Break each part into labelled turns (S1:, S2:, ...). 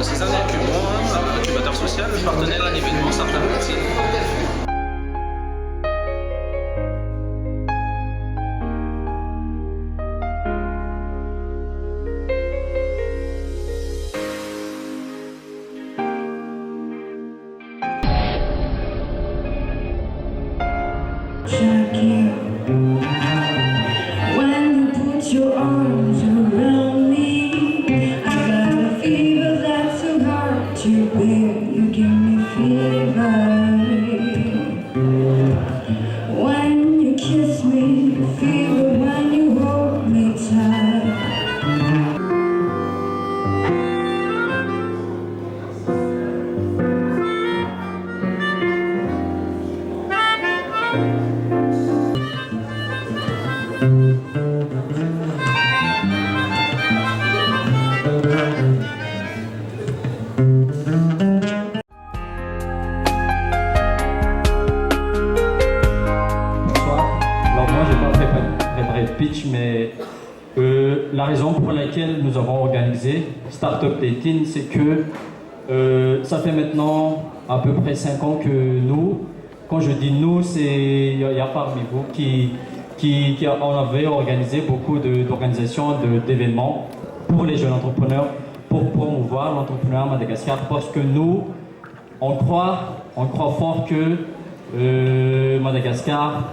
S1: César Curon, incubateur social, partenaire à l'événement Startup Platine.
S2: When you put your arms around me, I got a fever that's so hard to bear. You give me fever. When you kiss me, fever when you hold me tight.
S3: Pitch, mais la raison pour laquelle nous avons organisé Startup Platine, c'est que ça fait maintenant à peu près 5 ans que nous, quand je dis nous, il y a parmi vous qui on avait organisé beaucoup d'organisations, d'événements pour les jeunes entrepreneurs, pour promouvoir l'entrepreneuriat à Madagascar, parce que nous, on croit fort que Madagascar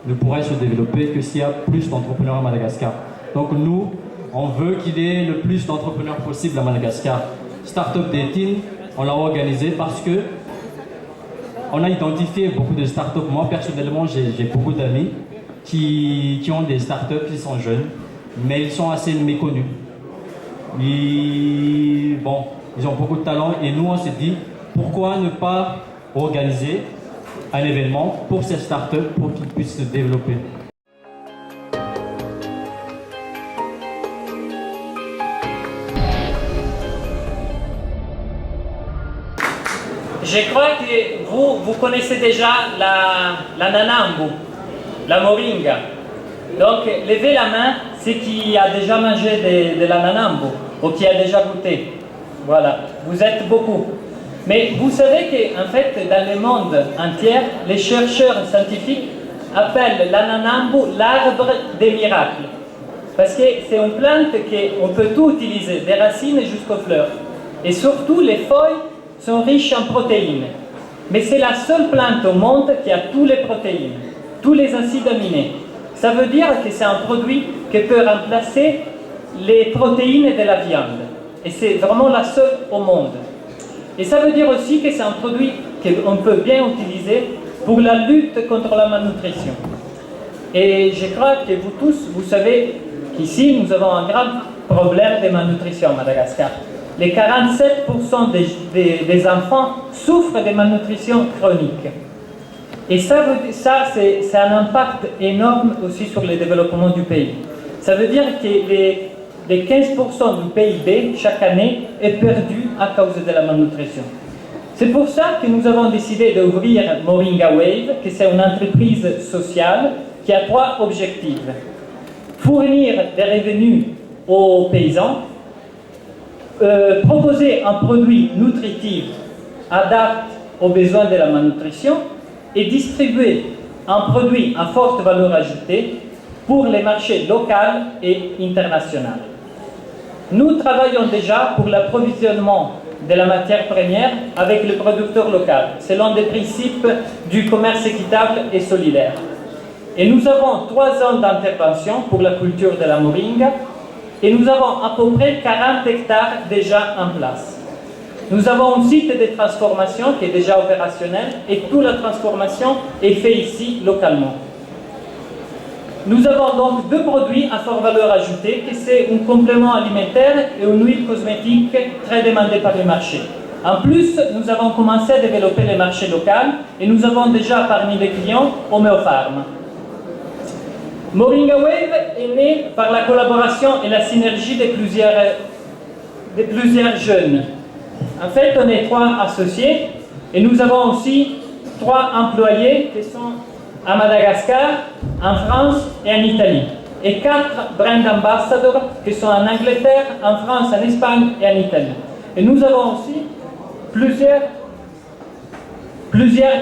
S3: ne pourrait se développer que s'il y a plus d'entrepreneurs à Madagascar. Donc nous, on veut qu'il y ait le plus d'entrepreneurs possible à Madagascar. Startup Platine, on l'a organisé parce que on a identifié beaucoup de startups. Moi personnellement, j'ai beaucoup d'amis qui ont des startups, qui sont jeunes, mais ils sont assez méconnus. Ils ont beaucoup de talent et nous on s'est dit, pourquoi ne pas organiser un événement pour ces startups pour qu'ils puissent se développer.
S4: Je crois que vous connaissez déjà la nanambu, la moringa. Donc, levez la main ceux qui a déjà mangé de la nanambu ou qui a déjà goûté. Voilà, vous êtes beaucoup. Mais vous savez qu'en fait, dans le monde entier, les chercheurs scientifiques appellent la nanambu l'arbre des miracles. Parce que c'est une plante qu'on peut tout utiliser, des racines jusqu'aux fleurs. Et surtout, les feuilles sont riches en protéines. Mais c'est la seule plante au monde qui a toutes les protéines, tous les acides aminés. Ça veut dire que c'est un produit qui peut remplacer les protéines de la viande. Et c'est vraiment la seule au monde. Et ça veut dire aussi que c'est un produit qu'on peut bien utiliser pour la lutte contre la malnutrition. Et je crois que vous tous, vous savez qu'ici, nous avons un grand problème de malnutrition à Madagascar. Les 47% des enfants souffrent de malnutrition chronique. Et ça c'est un impact énorme aussi sur le développement du pays. Ça veut dire que les 15% du PIB chaque année est perdu à cause de la malnutrition. C'est pour ça que nous avons décidé d'ouvrir Moringa Wave, qui c'est une entreprise sociale qui a 3 objectifs. Fournir des revenus aux paysans, proposer un produit nutritif adapté aux besoins de la malnutrition et distribuer un produit à forte valeur ajoutée pour les marchés locaux et internationaux. Nous travaillons déjà pour l'approvisionnement de la matière première avec le producteur local, selon des principes du commerce équitable et solidaire. Et nous avons 3 ans d'intervention pour la culture de la moringa et nous avons à peu près 40 hectares déjà en place. Nous avons un site de transformation qui est déjà opérationnel et toute la transformation est faite ici, localement. Nous avons donc 2 produits à forte valeur ajoutée, qui c'est un complément alimentaire et une huile cosmétique très demandée par le marché. En plus, nous avons commencé à développer les marchés locaux et nous avons déjà parmi les clients Homeopharm. Moringa Wave est né par la collaboration et la synergie de plusieurs jeunes. En fait, on est 3 associés et nous avons aussi 3 employés qui sont à Madagascar, en France et en Italie. Et 4 brand ambassadors qui sont en Angleterre, en France, en Espagne et en Italie. Et nous avons aussi plusieurs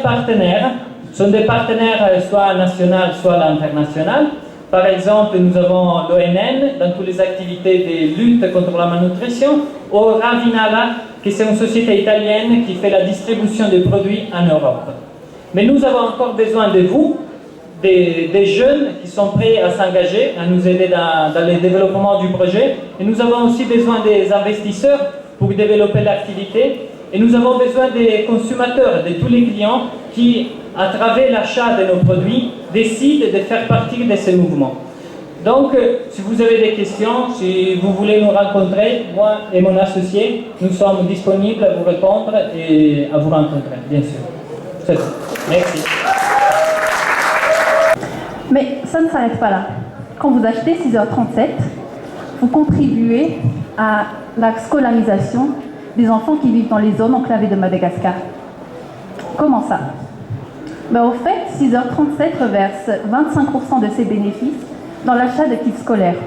S4: partenaires. Ce sont des partenaires soit nationaux, soit internationaux. Par exemple, nous avons l'ONN dans toutes les activités de lutte contre la malnutrition, ou Ravinala, qui est une société italienne qui fait la distribution des produits en Europe. Mais nous avons encore besoin de vous, des jeunes qui sont prêts à s'engager, à nous aider dans le développement du projet. Et nous avons aussi besoin des investisseurs pour développer l'activité. Et nous avons besoin des consommateurs, de tous les clients qui, à travers l'achat de nos produits, décident de faire partie de ce mouvement. Donc, si vous avez des questions, si vous voulez nous rencontrer, moi et mon associé, nous sommes disponibles à vous répondre et à vous rencontrer, bien sûr. C'est tout. Merci.
S5: Mais ça ne s'arrête pas là. Quand vous achetez 6h37, vous contribuez à la scolarisation des enfants qui vivent dans les zones enclavées de Madagascar. Comment ça? Au fait, 6h37 reverse 25% de ses bénéfices dans l'achat de kits scolaires.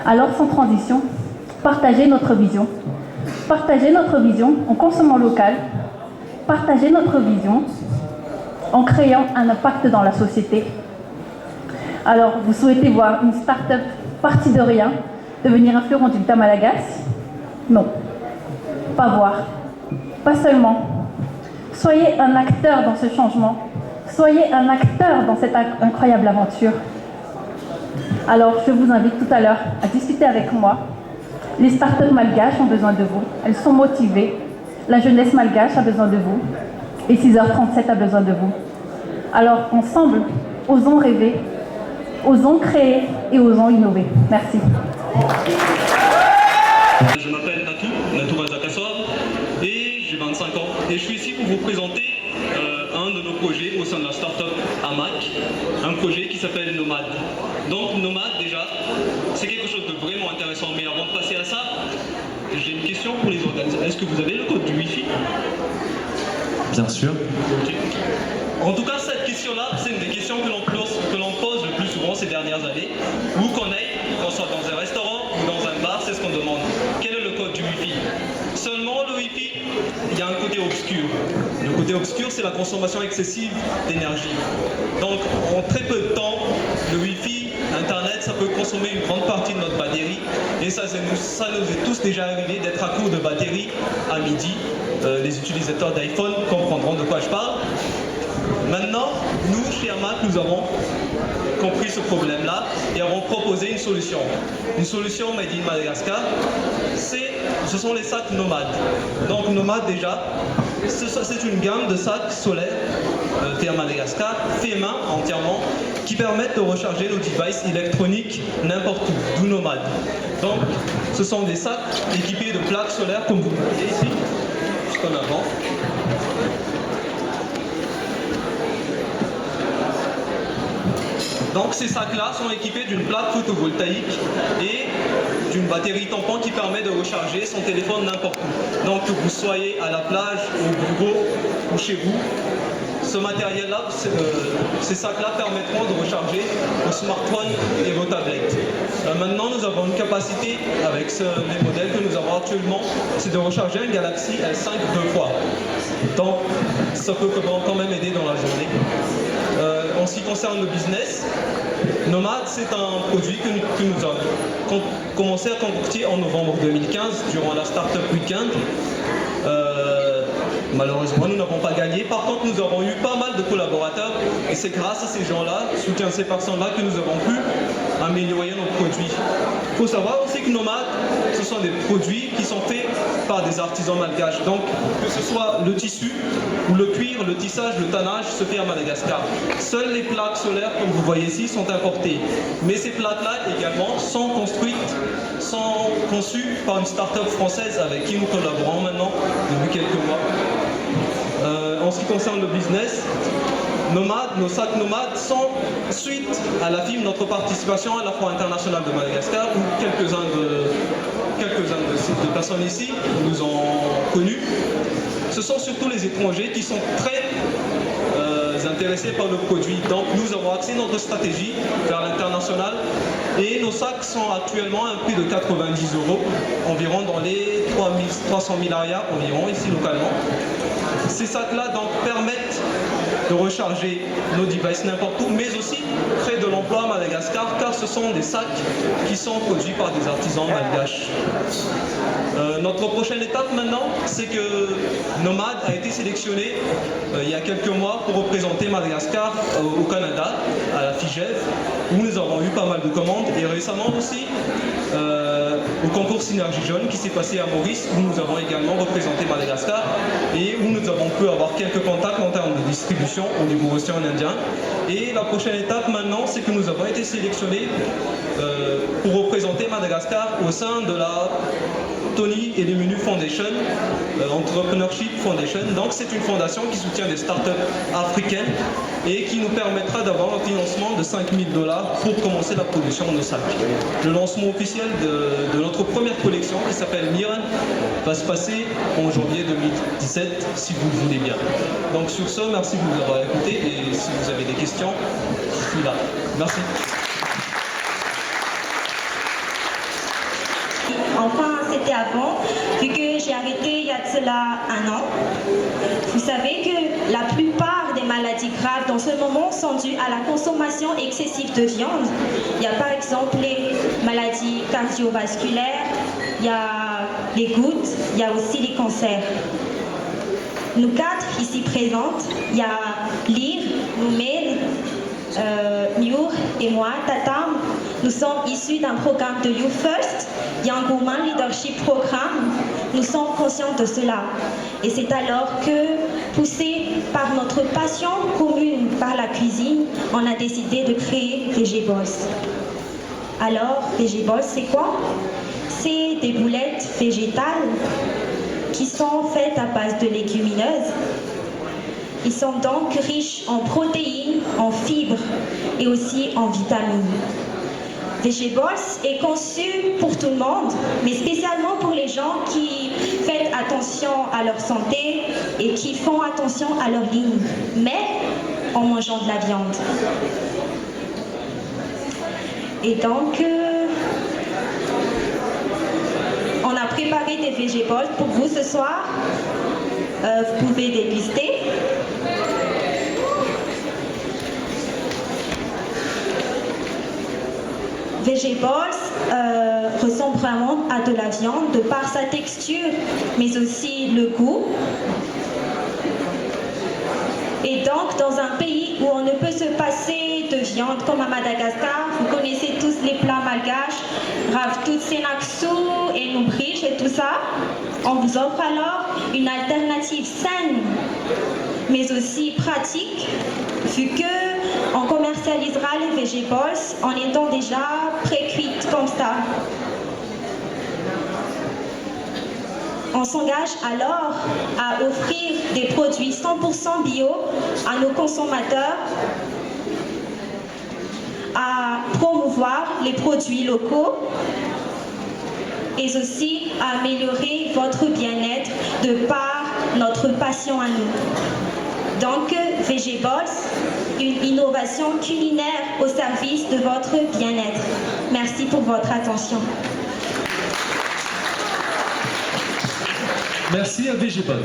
S5: Alors, sans transition, partagez notre vision. Partagez notre vision en consommant local. Partagez notre vision en créant un impact dans la société. Alors, vous souhaitez voir une start-up partie de rien devenir un fleuron du Madagascar? Non. Pas voir. Pas seulement. Soyez un acteur dans ce changement. Soyez un acteur dans cette incroyable aventure. Alors, je vous invite tout à l'heure à discuter avec moi. Les startups malgaches ont besoin de vous. Elles sont motivées. La jeunesse malgache a besoin de vous. Et 6h37 a besoin de vous. Alors, ensemble, osons rêver, osons créer et osons innover. Merci.
S6: Je m'appelle Natou Razakassor, et j'ai 25 ans. Et je suis ici pour vous présenter un de nos projets au sein de la startup AMAC, un projet qui s'appelle Nomad. Donc Nomad, déjà, c'est quelque chose de vraiment intéressant. Mais avant de passer à ça, j'ai une question pour les organisateurs. Est-ce que vous avez le code du Wi-Fi?
S7: Bien sûr.
S6: Okay. En tout cas, cette question-là, c'est une des questions que l'on pose le plus souvent ces dernières années. Où qu'on aille, qu'on soit dans un restaurant ou dans un bar, c'est ce qu'on demande. Quel est le code du Wi-Fi? Seulement, le Wi-Fi, il y a un côté obscur. Le côté obscur, c'est la consommation excessive d'énergie. Donc, en très peu de temps, le Wi-Fi, Internet, ça peut consommer une grande partie de notre batterie. Et ça nous est tous déjà arrivé d'être à court de batterie à midi. Les utilisateurs d'iPhone comprendront de quoi je parle. Maintenant, nous, chez AMAC, nous avons compris ce problème-là et avons proposé une solution. Une solution made in Madagascar, ce sont les sacs nomades. Donc Nomad, déjà, c'est une gamme de sacs solaires faits à Madagascar, faits main entièrement, qui permettent de recharger nos devices électroniques n'importe où, d'où Nomad. Donc, ce sont des sacs équipés de plaques solaires, comme vous voyez ici, juste en avant. Donc ces sacs-là sont équipés d'une plaque photovoltaïque et d'une batterie tampon qui permet de recharger son téléphone n'importe où. Donc que vous soyez à la plage, au bureau ou chez vous, ce matériel-là, ces sacs-là permettront de recharger vos smartphones et vos tablettes. Maintenant, nous avons une capacité, avec les modèles que nous avons actuellement, c'est de recharger un Galaxy S5 2 fois. Donc, ça peut quand même aider dans la journée. En ce qui concerne le business, Nomad, c'est un produit que nous avons commencé à concocter en novembre 2015 durant la Startup Weekend. Malheureusement, nous n'avons pas gagné. Par contre, nous avons eu pas mal de collaborateurs et c'est grâce à ces gens-là, soutien de ces personnes-là, que nous avons pu améliorer nos produits. Il faut savoir aussi que Nomad, ce sont des produits qui sont faits par des artisans malgaches. Donc, que ce soit le tissu ou le cuir, le tissage, le tannage se fait à Madagascar. Seules les plaques solaires, comme vous voyez ici, sont importées. Mais ces plaques-là également sont conçues par une start-up française avec qui nous collaborons maintenant depuis quelques mois. En ce qui concerne le business, Nomad, nos sacs Nomad sont, suite à la FIM, notre participation à la Foire internationale de Madagascar, où quelques-uns de personnes ici nous ont connus. Ce sont surtout les étrangers qui sont très des intéressés par le produit. Donc nous avons axé notre stratégie vers l'international et nos sacs sont actuellement à un prix de 90 €, environ dans les 300 000 arrières environ ici localement. Ces sacs-là donc permettent de recharger nos devices n'importe où, mais aussi créer de l'emploi à Madagascar, car ce sont des sacs qui sont produits par des artisans malgaches. Notre prochaine étape maintenant, c'est que Nomad a été sélectionné il y a quelques mois pour représenter Madagascar au Canada, à la FIGEV, où nous avons eu pas mal de commandes, et récemment aussi au concours Synergie Jeune qui s'est passé à Maurice, où nous avons également représenté Madagascar et où nous avons pu avoir quelques contacts en termes de distribution au niveau océan Indien. Et la prochaine étape maintenant, c'est que nous avons été sélectionnés pour représenter Madagascar au sein de la Tony et les Menus Foundation, Entrepreneurship Foundation. Donc c'est une fondation qui soutient des startups africaines et qui nous permettra d'avoir un financement de 5 000 $ pour commencer la production de nos sacs. Le lancement officiel de notre première collection qui s'appelle Miran va se passer en janvier 2017 si vous le voulez bien. Donc sur ce, merci de nous avoir écoutés et si vous avez des questions, je suis là. Merci.
S8: Enfin, c'était avant, vu que j'ai arrêté il y a de cela 1 an. Vous savez que la plupart des maladies graves dans ce moment sont dues à la consommation excessive de viande. Il y a par exemple les maladies cardiovasculaires, il y a les gouttes, il y a aussi les cancers. Nous 4 ici présentes, il y a Lyr, Noumel, Miur et moi, Tatam, nous sommes issus d'un programme de You First, Young Woman Leadership Programme. Nous sommes conscients de cela. Et c'est alors que, poussés par notre passion commune par la cuisine, on a décidé de créer VegeBalls. Alors, VegeBalls, c'est quoi? C'est des boulettes végétales qui sont faites à base de légumineuses. Ils sont donc riches en protéines, en fibres et aussi en vitamines. VegeBalls est conçu pour tout le monde, mais spécialement pour les gens qui font attention à leur santé et qui font attention à leur ligne, mais en mangeant de la viande. Et donc, on a préparé des VegeBalls pour vous ce soir. Vous pouvez déguster. VegeBalls ressemble vraiment à de la viande de par sa texture, mais aussi le goût. Et donc, dans un pays où on ne peut se passer de viande comme à Madagascar, vous connaissez tous les plats malgaches, Ravtout Senaksou et Noubrich et tout ça, on vous offre alors une alternative saine, mais aussi pratique, vu que on commercialisera les VegeBalls en étant déjà pré-cuites comme ça. On s'engage alors à offrir des produits 100% bio à nos consommateurs, à promouvoir les produits locaux et aussi à améliorer votre bien-être de par notre passion à nous. Donc, VegeBalls, une innovation culinaire au service de votre bien-être. Merci pour votre attention.
S7: Merci à VegeBalls.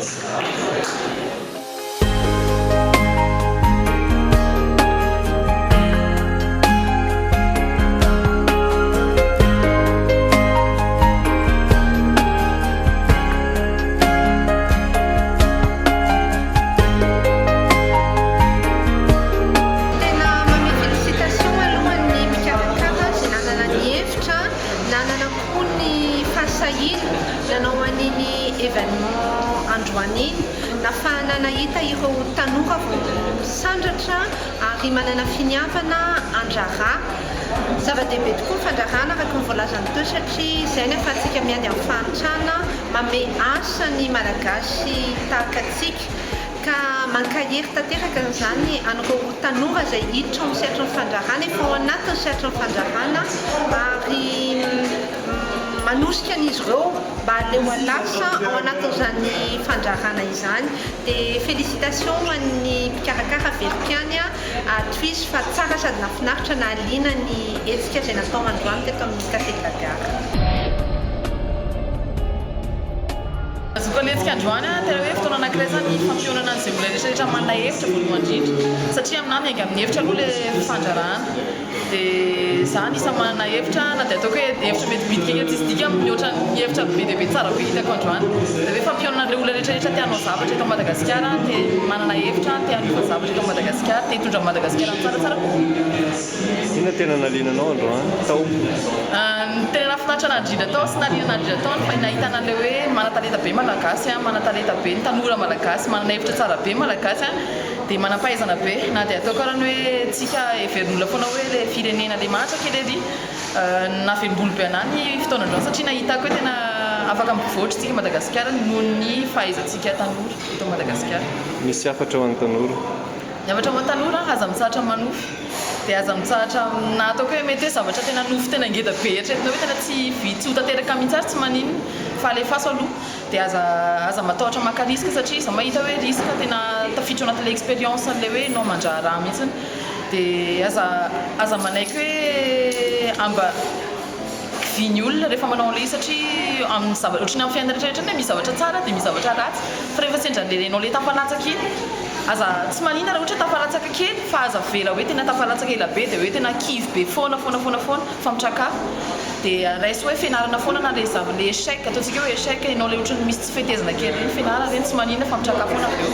S9: événement androany nafahana nahita ireo tanora sandratra ary manana finiavana andrara zava-dehibe tokoa ny fandrarana araka ny voalazany teo satria izay ny ahafahantsika miady amin'ny fahantrana mame asa ny malagasy tahaka atsika ka mankahery tanteraka izany an'ireo tanora izay hiditra amin'ny sehatry ny fandrarana efa ao anatin'ny sehatry ny fandrarana ary manosika an'izy ireo mba aleo alasa ao anatin'izany fandrarana anjarana izany dia félicitations ho an'ny mpikarakara Veripiany toizy fa tsara sady nafinaritra na aliana ny hetsika izay natao androany teto amin'ny Café de la Gare.
S10: Azoko letsika androany tena hoe fotoana anankiray zany fampionana an'izay olona rehetrarehetra manana hevitra voalohany indrindra satria aminany miainga amin'ny hevitra aloha le fandrarahana dia za isany manana hevitra na dia ataoko hoe hevitra mety bitika iny tsisy dika mihoatra ny hevitra be dia be tsara be hitako androany dia hoe fampionana le olona rehetrarehetra te hanao zavatra eto Madagasikara te manana hevitra te hanova zavatra eto Madagasikara te hitondra Madagasikara tsaratsara
S6: Inona tena naliananao androany tao?
S10: Tena nafinaritra nadrindra tao sy naliana nadrindra tao fa nahita an'ilay hoe mana-talenta be malagasy mana-talenta be ny tanora malagasy manana hevitra tsara be malagasy dia manam-pahaizana be na dia atao karany hoe tsika heverin'olona foana hoe le firenena le mahatra kely ery navelom-bolo be anany fotoana androany satria nahitako hoe tena afaka mivoatra tsika Madagasikara noho ny fahaizantsika tanora eto Madagasikara.
S6: Misy hafatra ho an'ny tanora?
S10: Ny hafatra ho an'ny tanora aza mitsahatra manofo dia aza mitsahatra na ataoko hoe mety hoe zavatra tena nofo tena ngeda be eritreretina hoe tena tsy ho tanteraka mihitsy ary tsy maninona fa alefaso aloha dia aza matahotra maka risque satria izy mahita hoe risque tena tafiditra ao anatin'ilay expérience an'ilay hoe no mandraha raha mihitsiny dia aza manaiky hoe amba kiviany olona rehefa manao an'ilay izy satria amin'ny zavatra ohatrany amin'ny fiainana rehetrarehetra hoe misy zavatra tsara dia misy zavatra ratsy fa rehefa sendran'lenao ilay tafalatsaka iny aza tsy maninona raha ohatra tafalatsaka kely fa aza vela hoe tena tafalatsaka ela be dia hoe tena kivy be foana fa mitrakafo dia raisy hoe fianarana foana na le échec ataontsika hoe échec ianao le ohatrany misy tsy fehezana kely reny fianarana reny tsy maninona fa mitrakafo foana avy eo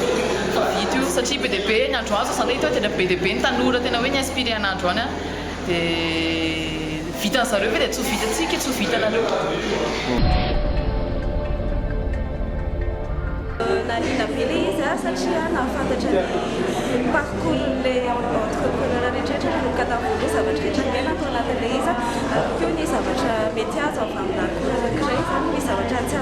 S10: fa vita io satria be dia be ny androany zao zany hoe tena be dia be ny tanora tena hoe ny inspiré ana androany dia vita ny zareo ve dia tsy ho vitantsika tsy ho vitanareo.
S11: Naliana be ilay izy satria nahafantatra ny parcours-n'ilay entrepreneur rehetrarehetra no katavoana zavatra rehetra ilaina atao anatin'ilay izy avy eo ny zavatra mety azo avy amin'ny ankoatra anankiray zany ny zavatra tsy